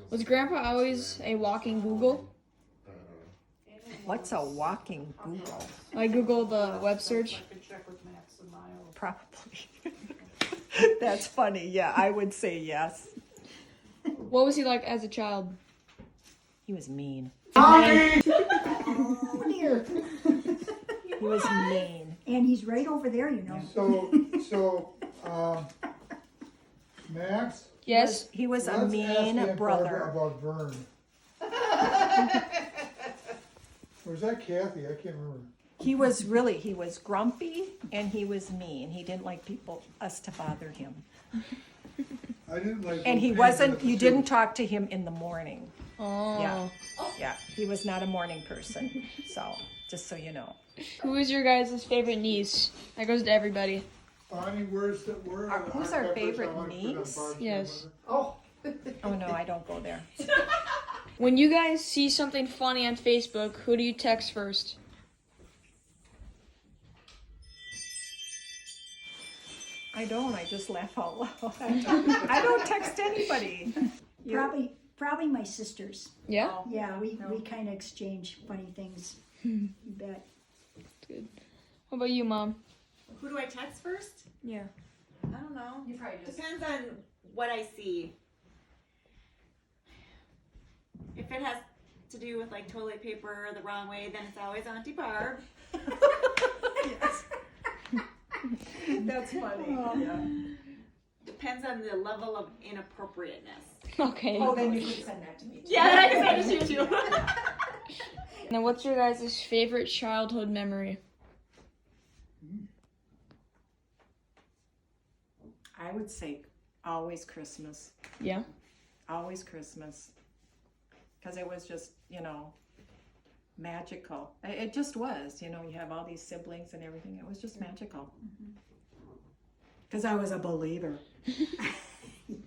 Was Grandpa always a walking Google? What's a walking Google? I Google the web search. Probably. That's funny. Yeah, I would say yes. What was he like as a child? He was mean. Oh dear. He was mean. And he's right over there, you know. Max? Yes. He was a let's mean ask Aunt brother. Barbara about Vern. Or is that Kathy? I can't remember. He was grumpy and he was mean. He didn't like us to bother him. I didn't like. And he those wasn't, paintings you of didn't talk to him in the morning. Oh. Yeah. Yeah, he was not a morning person. So, just so you know. Who is your guys' favorite niece? That goes to everybody. Bonnie, who's Who's our favorite niece? Yes. Oh no, I don't go there. When you guys see something funny on Facebook, who do you text first? I don't. I just laugh out loud. I don't text anybody. Probably my sisters. Yeah? Yeah, we kind of exchange funny things. You bet. Good. What about you, Mom? Who do I text first? Yeah. I don't know. You probably just Depends on what I see. If it has to do with like toilet paper the wrong way, then it's always Auntie Barb. Yes. That's funny. Yeah. Depends on the level of inappropriateness. Okay. Oh, then you can send that to me. Too. Yeah, then I can send it to you too. Now, what's your guys' favorite childhood memory? I would say always Christmas. Yeah. Always Christmas. Because it was just, magical. It just was. You have all these siblings and everything. It was just magical. Because I was a believer.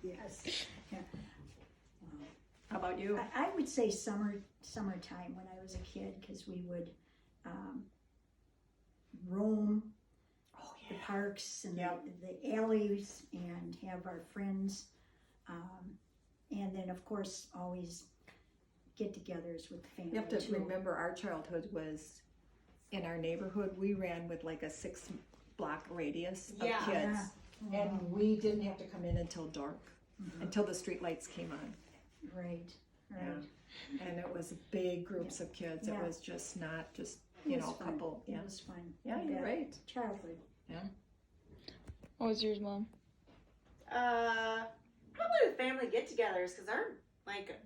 Yes. Yeah. How about you? I would say summertime when I was a kid, because we would roam the parks and the alleys and have our friends, and then of course always get-togethers with the family. You have to too. remember our childhood was in our neighborhood. We ran with like a 6-block radius of Yeah. kids. Yeah. And we didn't have to come in until dark, until the street lights came on. Right. And it was big groups of kids. It Yeah. was just not just, It a was fun. couple. It Yeah. was fun. Yeah, you're Yeah. right. Childhood. What was yours, Mom? Probably with family get-togethers, because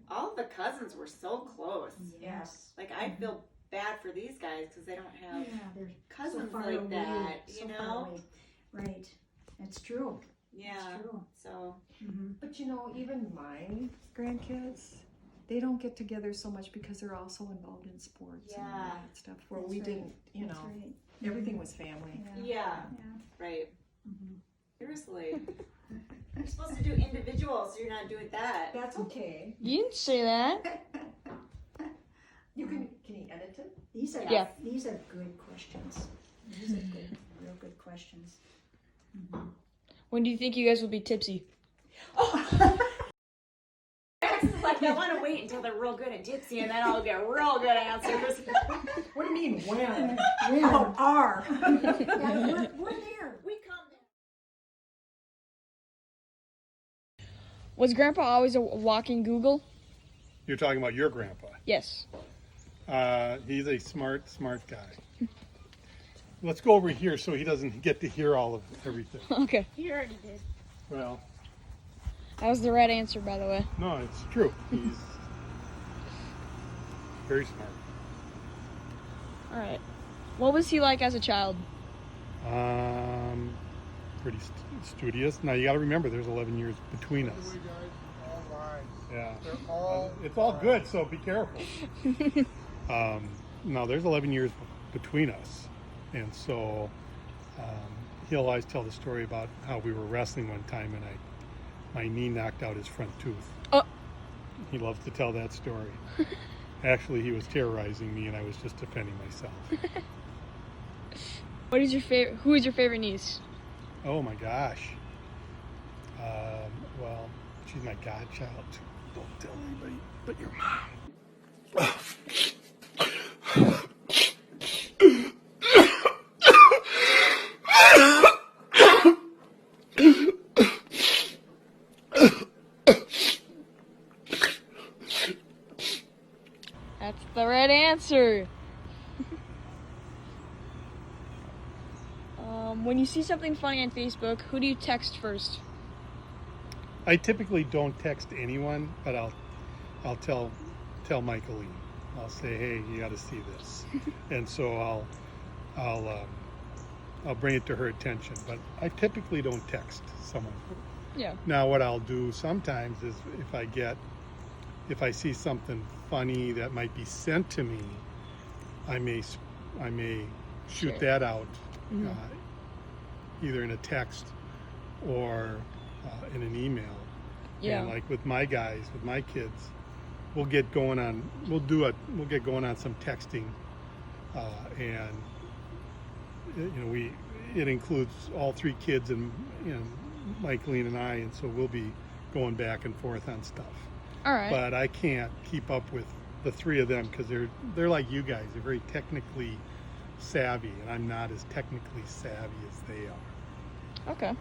all of the cousins were so close. Yes. Like I feel bad for these guys because they don't have Yeah, they're cousins so far like away, that. so You far know? away. Right. That's true. Yeah. That's true. So But even my grandkids, they don't get together so much because they're also involved in sports and all Yeah. that stuff. Where That's we right. didn't, That's right. everything was family. yeah, Yeah. right. Mhm. Seriously. You're supposed to do individual, so you're not doing that. That's okay. You didn't say that. Can you edit it? These are Yeah. These are good questions. These are good, real good questions. When do you think you guys will be tipsy? It's like I want to wait until they're real good at tipsy, and then I'll get real good answers. What do you mean, when? Where are? Yeah, we're there. We come there. Was Grandpa always a walking Google? You're talking about your grandpa. Yes. He's a smart guy. Let's go over here so he doesn't get to hear all of everything. Okay. You already did. Well, That was the right answer, by the way. no, it's true. He's very smart. All right. What was he like as a child? Pretty studious. Now you got to remember, there's 11 years between us. You guys, all lies. Yeah. They're all It's all good, so be careful. No, there's 11 years between us. And so he'll always tell the story about how we were wrestling one time and my knee knocked out his front tooth. Oh. He loves to tell that story. Actually, he was terrorizing me and I was just defending myself. What is your favorite? Who is your favorite niece? Oh my gosh. Well, she's my godchild. Don't tell anybody but your mom. That's the right answer. When you see something funny on Facebook, who do you text first? I typically don't text anyone, but I'll tell Michaeline. I'll say, hey, you got to see this, and so I'll bring it to her attention. But I typically don't text someone. Yeah. Now, what I'll do sometimes is if I see something funny that might be sent to me, I may shoot Sure. that out, Mhm. either in a text or in an email. Yeah. And like with my guys, with my kids, we'll get going on some texting, and it includes all three kids and Michaeline and I, and so we'll be going back and forth on stuff. All right. But I can't keep up with the three of them because they're like you guys. They're very technically savvy, and I'm not as technically savvy as they are. Okay.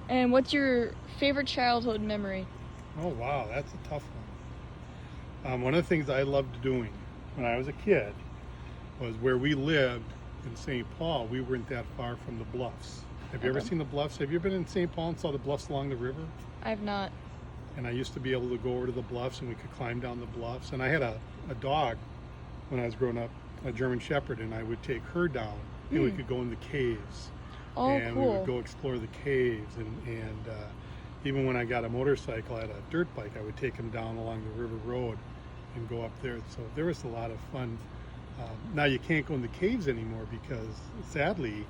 And what's your favorite childhood memory? Oh wow, that's a tough one. One of the things I loved doing when I was a kid was where we lived in St. Paul. We weren't that far from the bluffs. Have you ever Okay. seen the bluffs? Have you been in St. Paul and saw the bluffs along the river? I have not. And I used to be able to go over to the bluffs and we could climb down the bluffs. And I had a dog when I was growing up, a German Shepherd, and I would take her down and we could go in the caves. Oh, And we cool. would go explore the caves. And even when I got a motorcycle, I had a dirt bike, I would take him down along the river road and go up there. So there was a lot of fun. Now you can't go in the caves anymore because sadly,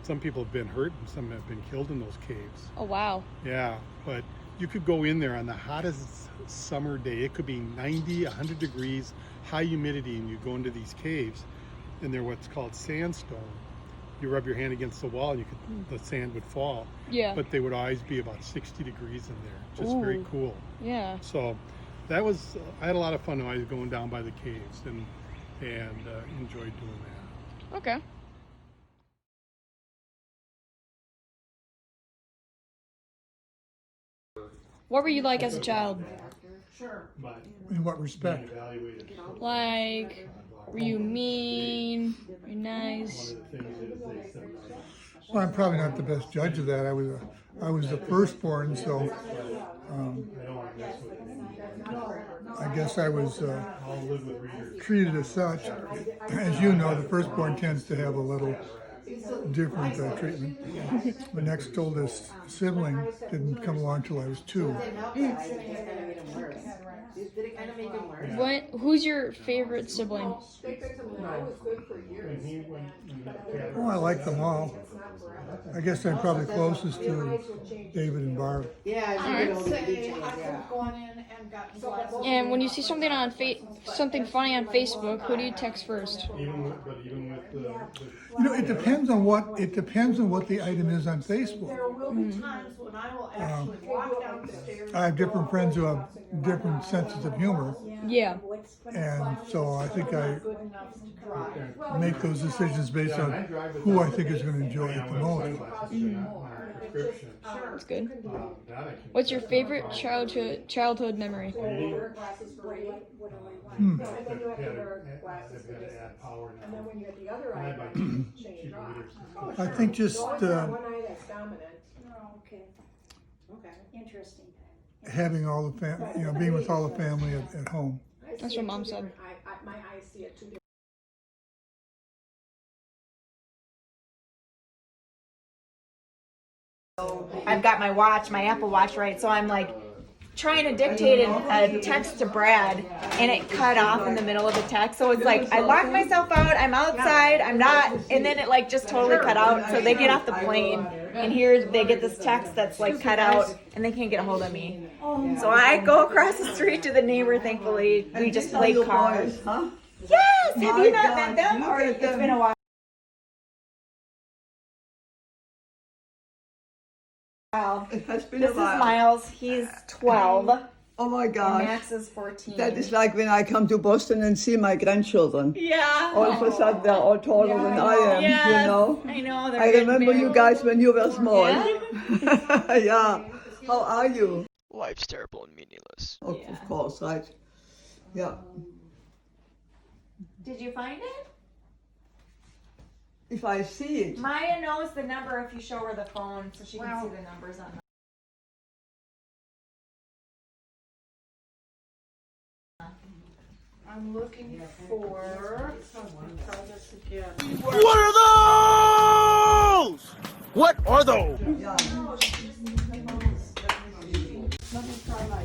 some people have been hurt and some have been killed in those caves. Oh, wow. Yeah, but you could go in there on the hottest summer day. It could be 90, 100 degrees, high humidity, and you go into these caves, and they're what's called sandstone. You rub your hand against the wall, and the sand would fall. Yeah. But they would always be about 60 degrees in there. Just very Ooh. cool. Yeah. So I had a lot of fun when I was going down by the caves and enjoyed doing that. Okay. What were you like as a child? In what respect? Like, were you mean? Were you nice? Well, I'm probably not the best judge of that. I was the firstborn, so I guess I was treated as such. As you know, the firstborn tends to have a little different treatment. The next oldest sibling didn't come along till I was 2. Who's your favorite sibling? Oh, I like them all. I guess I'm probably closest to David and Barb. And when you see something on something funny on Facebook, who do you text first? Even with the You know, it depends on what the item is on Facebook. There will be times when I will actually walk down the stairs. I have different friends who have different senses of humor, Yeah. and so I think I Good enough to drive. make those decisions based on who I think is going to enjoy it the most. That's good. What's your favorite childhood memory? And then you have to wear glasses for distance. And then when you get the other eye, change off. I think just One eye that's dominant. Oh, okay, Okay. interesting. having all the family, being with all the family at home. That's what Mom said. My eyes see it too different. I've got my watch, my Apple Watch, right? So I'm like trying to dictate a text to Brad, and it cut off in the middle of the text. So it's like I locked myself out. I'm outside. I'm not, and then it like just totally cut out. So they get off the plane, and here they get this text that's like cut out, and they can't get a hold of me. So I go across the street to the neighbor. Thankfully, we just played cards. Yes. Have you not met them? Or it's been a while. It has been This a is while. Miles. He's 12. Oh my And gosh. Max is 14. That is like when I come to Boston and see my grandchildren. Yeah. All of a sudden they're all taller than I am, Yes, you know. I know. They're I getting remember big. you guys when you were small. Yeah. Yeah. How are you? Life's terrible and meaningless. Of course, right. Yeah. Did you find it? If I see it. Maya knows the number if you show her the phone, so she can see the numbers on. I'm looking for, try this again. What are those? What are those? Yeah. Let me try my.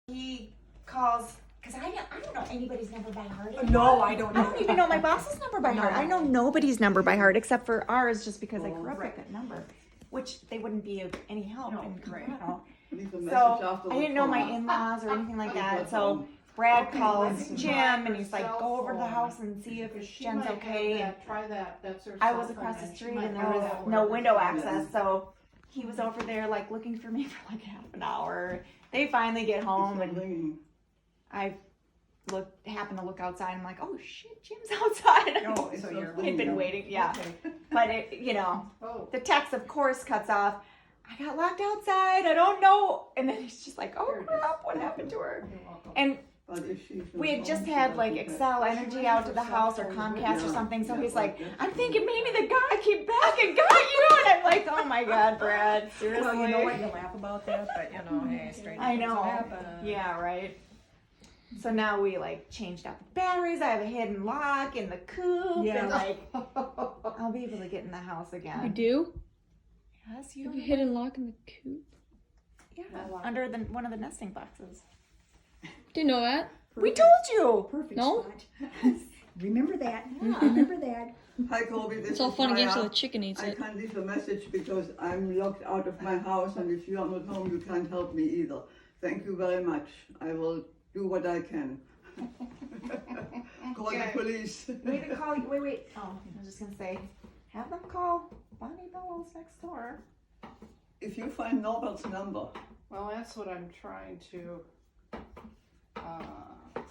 He calls because I don't know anybody's number by heart. No, I don't I don't even know my boss's number by heart. I know nobody's number by heart except for ours, just because I grew up with that number, which they wouldn't be of any help in Colorado. Leave a message So after I the didn't know my call. in-laws or anything like that. So Brad calls Jim and he's like, "Go over to the house and see if Jen's okay." And Try that, that's her. I was cell across phone, the and she street might and there know was that no word. window access, so he was over there like looking for me for like half an hour. They finally get home and Ringing. I happened to look outside. I'm like, oh shit, Jim's outside. Oh, so you're He'd been waiting, yeah. But it, Oh, the text of course cuts off. I got locked outside. I don't know. And then he's just like, oh crap, what happened to her? you're welcome. And But if she's we had not just home, she had like doesn't Excel Energy out to the house or Comcast or something. So he's like, I'm thinking maybe the guy came back and got you. And I'm like, oh my God, Brad, seriously. Well, you know what? You laugh about that, but you know, hey, straight I up, that's know. what happened. Yeah, right. So now we like changed out the batteries. I have a hidden lock in the coop. Yeah. And like, I'll be able to get in the house You again. do? Yes, You you have a hidden lock in the coop? Yeah, under one of the nesting boxes. Didn't know that. We told you. Perfect No? spot. Remember that. Remember that. Hi, Kobe. This It's all is fun and games Maya. till the chicken eats I it. can't leave a message because I'm locked out of my house, and if you are not home, you can't help me either. Thank you very much. I will do what I can. Call the police. Wait to call you. Wait. Oh, I was just gonna say, have them call Bonnie Bellows next door. If you find Norbert's number, Well, that's what I'm trying to,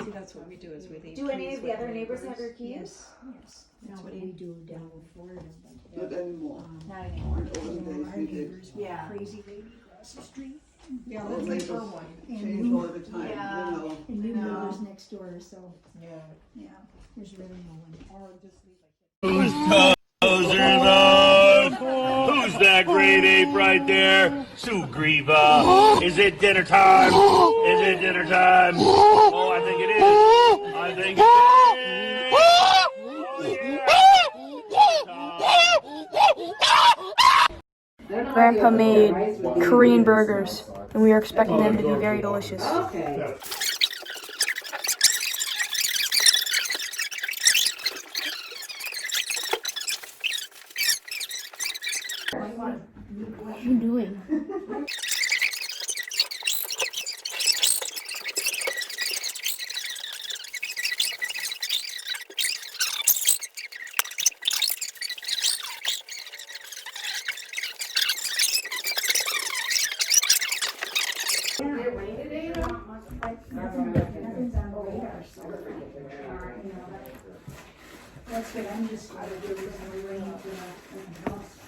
See, that's what we do is we leave. Do any keys of the with other neighbors have their keys? Yes, yes. That's what Nobody. we do down in Florida. But, not anymore. Not anymore. In olden you know, days our we did. neighbors with Yeah. a crazy lady across the street. Yeah, Our let's neighbors leave her one. change all the time, Yeah. you know. And new No. neighbors next door, so, Yeah. yeah, there's really no one. Or just leave a Those are those. Who's that grade ape right there? Sugriva. Is it dinner time? Is it dinner time? Oh, I think it is. I think it is. Oh, yeah. Grandpa made Korean burgers, and we are expecting them to be very delicious. What are you doing? Nothing's on the radar, so, you know, that's what I'm just trying to do is arrange the house.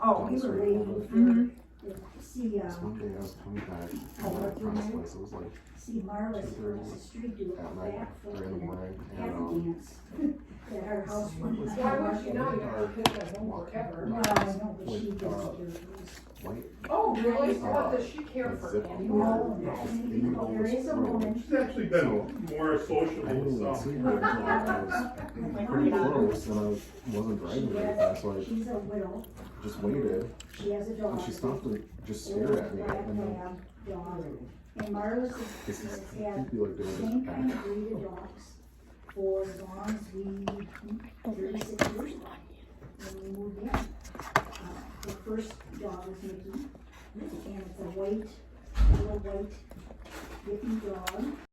Oh, We were waiting for, see, One day I was coming back from my friend's place. It was like see Marla's across the street do a at night, backflip 3 in the morning, and and have a dance. At our house one time. why would you know, you have kids at home forever. Well, I know, but she doesn't do it. white Oh, really? What does she care for zip animals? No, there is a woman. She's actually been more I sociable didn't with even some. see her until I was pretty close, and I wasn't driving very fast, so I She's a widow, just waited, She has a dog. and she stopped to just stare at me, and then Lab dog. And Marlis this has is had creepy, like the doing same this kind back. of breed of dogs for as long as we, 36 years ago, when we moved in. The first dog was Mickey, and it's a little white, yippy dog.